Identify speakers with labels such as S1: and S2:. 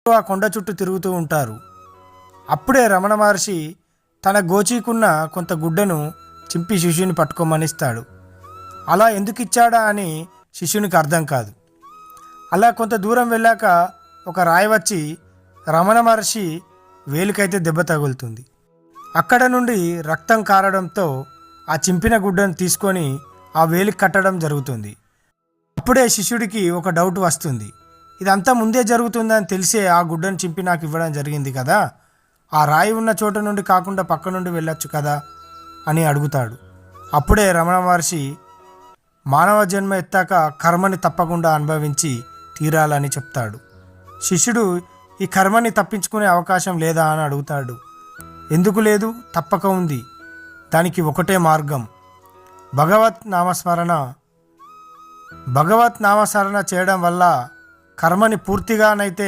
S1: ఆ కొండ చుట్టూ తిరుగుతూ ఉంటారు. అప్పుడే రమణ మహర్షి తన గోచీకున్న కొంత గుడ్డను చింపి శిష్యుని పట్టుకోమనిస్తాడు. అలా ఎందుకు ఇచ్చాడా అని శిష్యునికి అర్థం కాదు. అలా కొంత దూరం వెళ్ళాక ఒక రాయి వచ్చి రమణ మహర్షి వేలికైతే దెబ్బ తగులుతుంది. అక్కడ నుండి రక్తం కారడంతో ఆ చింపిన గుడ్డను తీసుకొని ఆ వేలికి కట్టడం జరుగుతుంది. అప్పుడే శిష్యుడికి ఒక డౌట్ వస్తుంది. ఇదంతా ముందే జరుగుతుందని తెలిసే ఆ గుడ్డను చింపి నాకు ఇవ్వడం జరిగింది కదా, ఆ రాయి ఉన్న చోట నుండి కాకుండా పక్క నుండి వెళ్ళొచ్చు కదా అని అడుగుతాడు. అప్పుడే రమణ మహర్షి మానవ జన్మ ఎత్తాక కర్మని తప్పకుండా అనుభవించి తీరాలని చెప్తాడు. శిష్యుడు ఈ కర్మని తప్పించుకునే అవకాశం లేదా అని అడుగుతాడు. ఎందుకు లేదు, తప్పక ఉంది. దానికి ఒకటే మార్గం, భగవత్ నామస్మరణ చేయడం వల్ల కర్మని పూర్తిగానైతే